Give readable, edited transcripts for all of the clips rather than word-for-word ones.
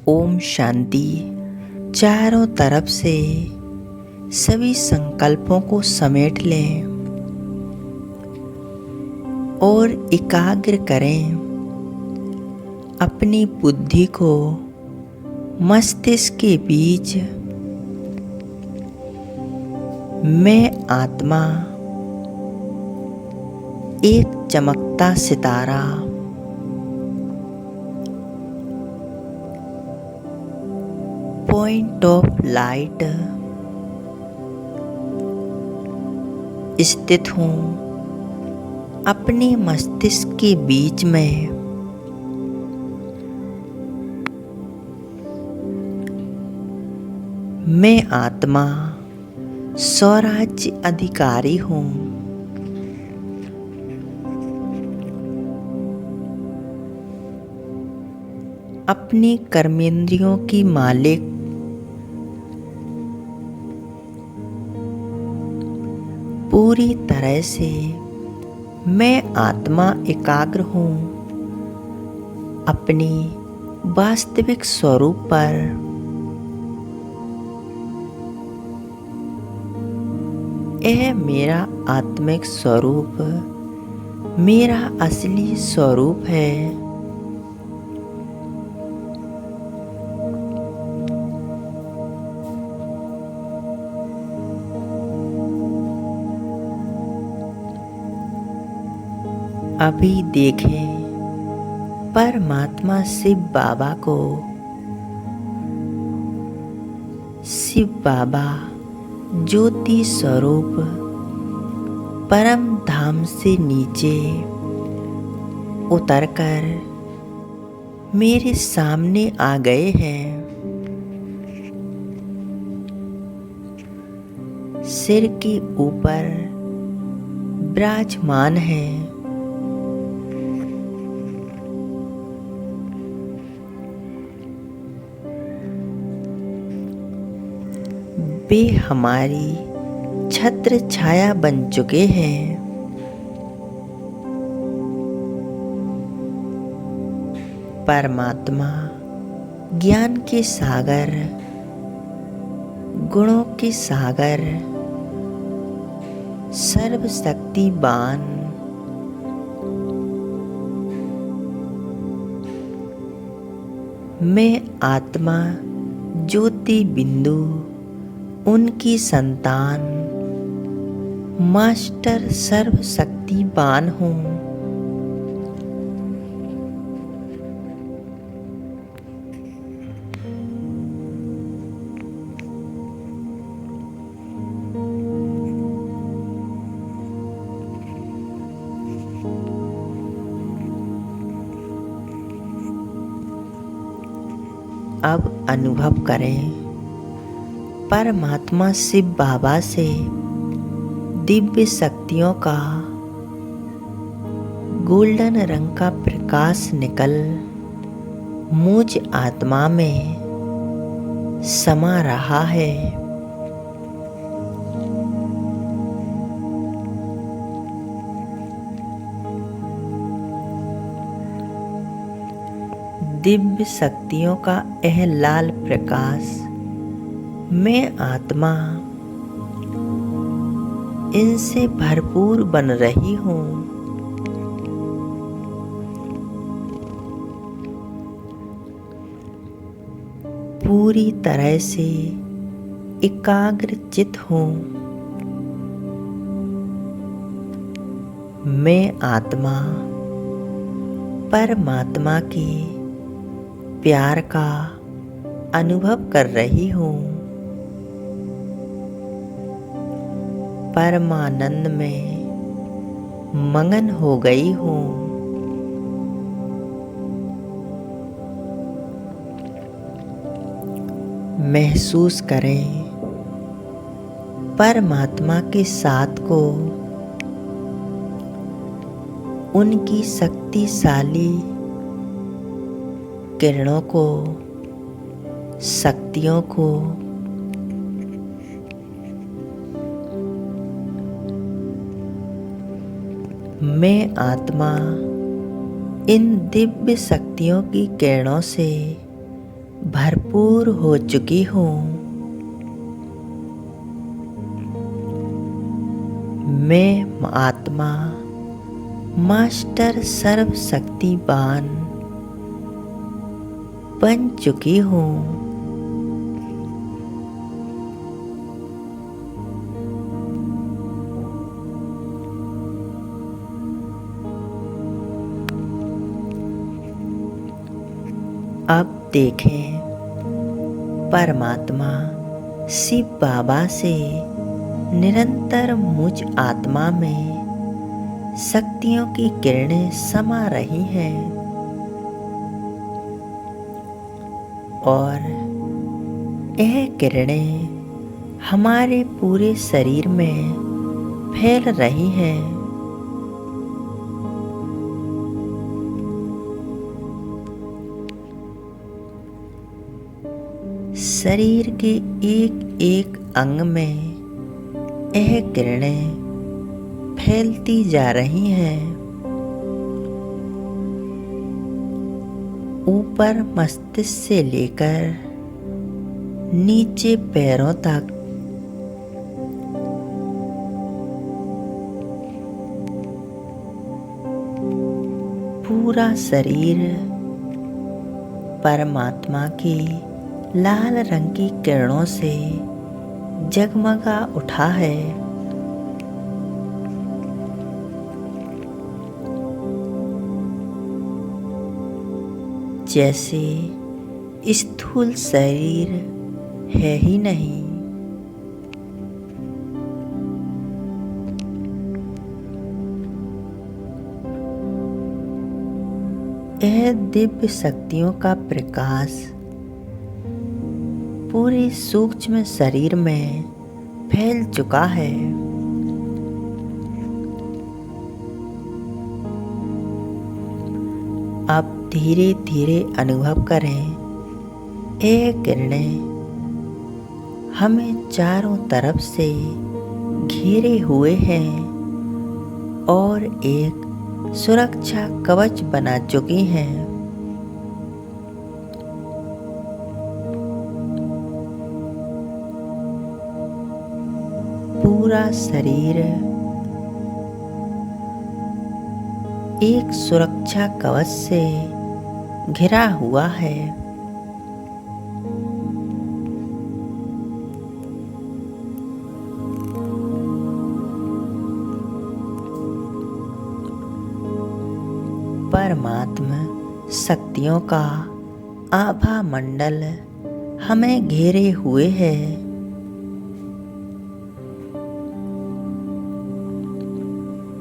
ओम शांति। चारों तरफ से सभी संकल्पों को समेट लें और एकाग्र करें अपनी बुद्धि को मस्तिष्क के बीच। मैं आत्मा एक चमकता सितारा, पॉइंट ऑफ लाइट स्थित हूँ अपने मस्तिष्क के बीच में। मैं आत्मा स्वराज्य अधिकारी हूँ। अपनी कर्मेंद्रियों की मालिक पूरी तरह से मैं आत्मा एकाग्र हूँ अपनी वास्तविक स्वरूप पर। यह मेरा आत्मिक स्वरूप मेरा असली स्वरूप है। अभी देखें परमात्मा शिव बाबा को। शिव बाबा ज्योति स्वरूप परम धाम से नीचे उतरकर मेरे सामने आ गए हैं। सिर के ऊपर विराजमान है। वे हमारी छत्र छाया बन चुके हैं। परमात्मा ज्ञान के सागर, गुणों के सागर, सर्वशक्तिवान, मैं आत्मा ज्योति बिंदु उनकी संतान मास्टर सर्वशक्तिवान हूँ। अब अनुभव करें परमात्मा शिव बाबा से दिव्य शक्तियों का गोल्डन रंग का प्रकाश निकल मुझ आत्मा में समा रहा है। दिव्य शक्तियों का यह लाल प्रकाश मैं आत्मा इनसे भरपूर बन रही हूँ। पूरी तरह से एकाग्रचित हूँ। मैं आत्मा परमात्मा के प्यार का अनुभव कर रही हूँ। परमानंद में मगन हो गई हूँ। महसूस करें परमात्मा के साथ को, उनकी शक्तिशाली किरणों को, शक्तियों को। मैं आत्मा इन दिव्य शक्तियों की किरणों से भरपूर हो चुकी हूँ। मैं आत्मा मास्टर सर्वशक्तिवान बन चुकी हूँ। अब देखें, परमात्मा शिव बाबा से निरंतर मुझ आत्मा में शक्तियों की किरणें समा रही हैं और यह किरणें हमारे पूरे शरीर में फैल रही हैं। शरीर के एक एक अंग में यह किरणें फैलती जा रही हैं। ऊपर मस्तिष्क से लेकर नीचे पैरों तक पूरा शरीर परमात्मा की लाल रंग की किरणों से जगमगा उठा है। जैसे स्थूल शरीर है ही नहीं। यह दिव्य शक्तियों का प्रकाश पूरे सूक्ष्म शरीर में फैल चुका है। अब धीरे धीरे अनुभव करें, ये किरणें हमें चारों तरफ से घेरे हुए हैं और एक सुरक्षा कवच बना चुकी हैं। पूरा शरीर एक सुरक्षा कवच से घिरा हुआ है। परमात्मा शक्तियों का आभा मंडल हमें घेरे हुए है।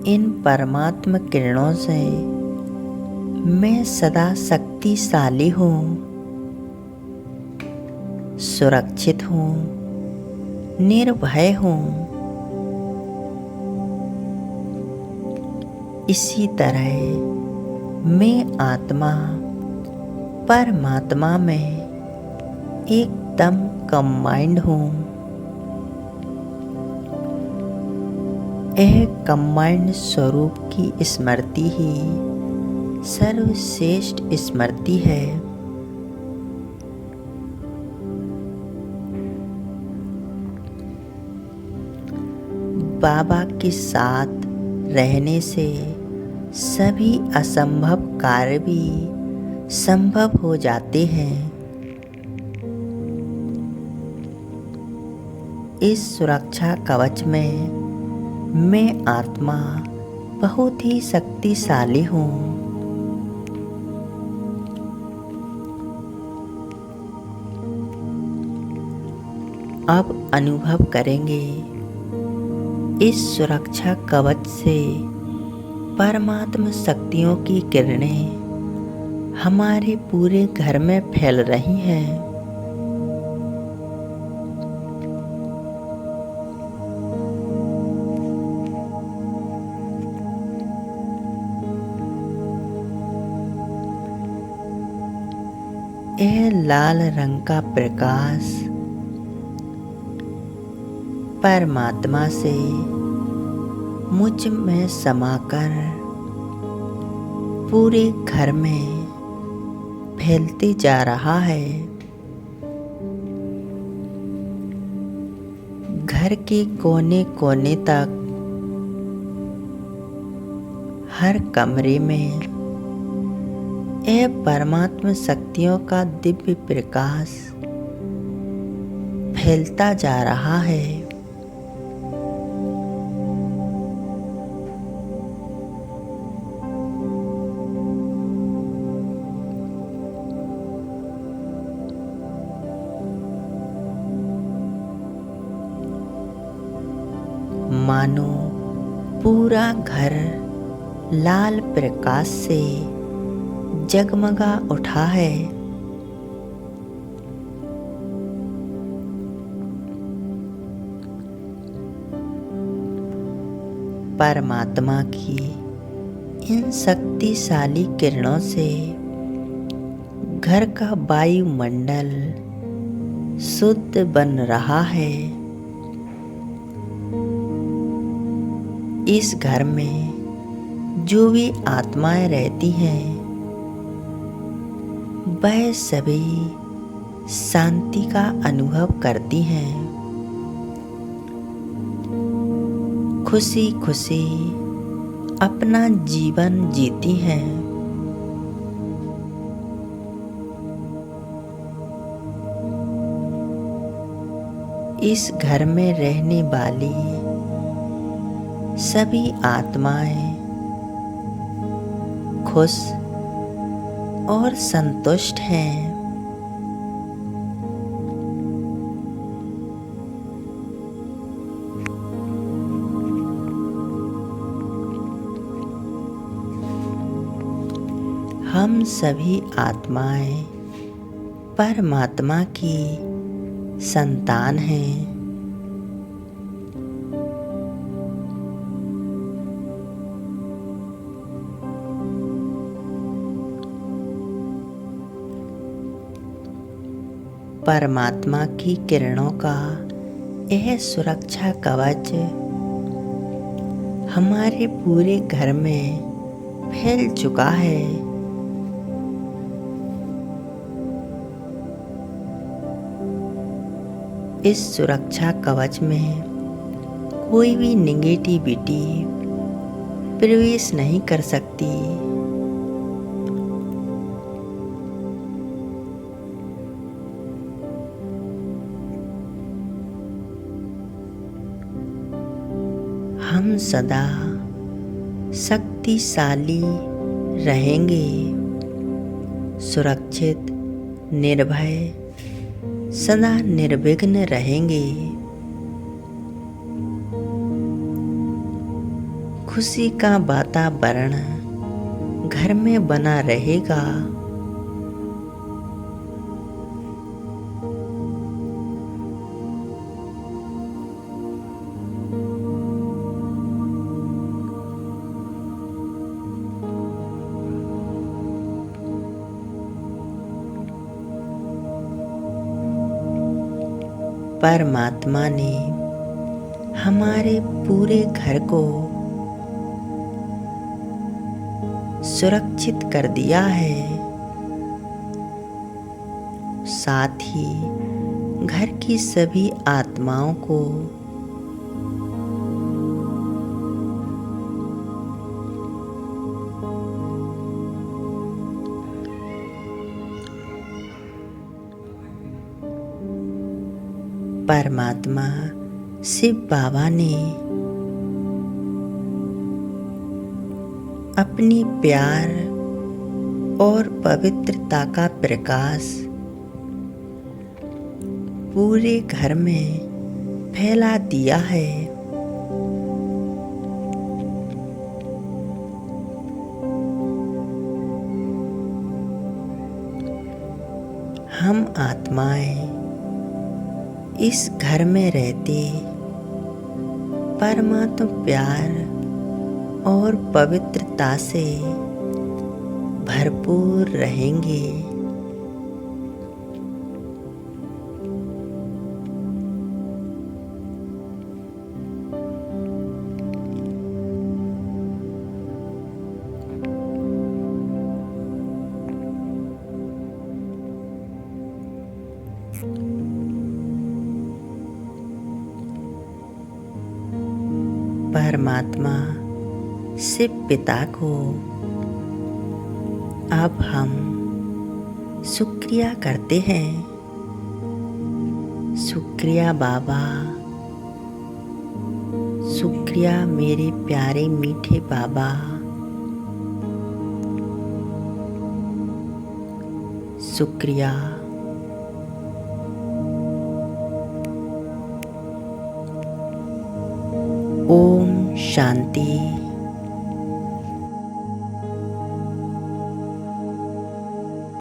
इन परमात्मा किरणों से मैं सदा शक्तिशाली हूँ, सुरक्षित हूँ, निर्भय हूँ। इसी तरह मैं आत्मा परमात्मा में एकदम कंबाइंड हूँ। यह कंबाइंड स्वरूप की स्मृति ही सर्वश्रेष्ठ स्मृति है। बाबा के साथ रहने से सभी असंभव कार्य भी संभव हो जाते हैं। इस सुरक्षा कवच में मैं आत्मा बहुत ही शक्तिशाली हूँ। अब अनुभव करेंगे, इस सुरक्षा कवच से परमात्मा शक्तियों की किरणें हमारे पूरे घर में फैल रही हैं। यह लाल रंग का प्रकाश परमात्मा से मुझ में समाकर पूरे घर में फैलते जा रहा है। घर के कोने कोने तक, हर कमरे में यह परमात्मा शक्तियों का दिव्य प्रकाश फैलता जा रहा है। मानो पूरा घर लाल प्रकाश से जगमगा उठा है। परमात्मा की इन शक्तिशाली किरणों से घर का वायुमंडल शुद्ध बन रहा है। इस घर में जो भी आत्माएं रहती हैं, वह सभी शांति का अनुभव करती हैं। खुशी खुशी अपना जीवन जीती हैं। इस घर में रहने वाली सभी आत्माएं खुश और संतुष्ट हैं। हम सभी आत्माएं परमात्मा की संतान हैं। परमात्मा की किरणों का यह सुरक्षा कवच हमारे पूरे घर में फैल चुका है। इस सुरक्षा कवच में कोई भी नेगेटिविटी प्रवेश नहीं कर सकती। हम सदा शक्तिशाली रहेंगे, सुरक्षित, निर्भय, सदा निर्विघ्न रहेंगे। खुशी का वातावरण घर में बना रहेगा। परमात्मा ने हमारे पूरे घर को सुरक्षित कर दिया है। साथ ही घर की सभी आत्माओं को परमात्मा शिव बाबा ने अपनी प्यार और पवित्रता का प्रकाश पूरे घर में फैला दिया है। हम आत्माएं इस घर में रहते परमात्मा प्यार और पवित्रता से भरपूर रहेंगे। परमात्मा शिव पिता को अब हम शुक्रिया करते हैं। शुक्रिया बाबा, शुक्रिया मेरे प्यारे मीठे बाबा। शुक्रिया। ओम शांति।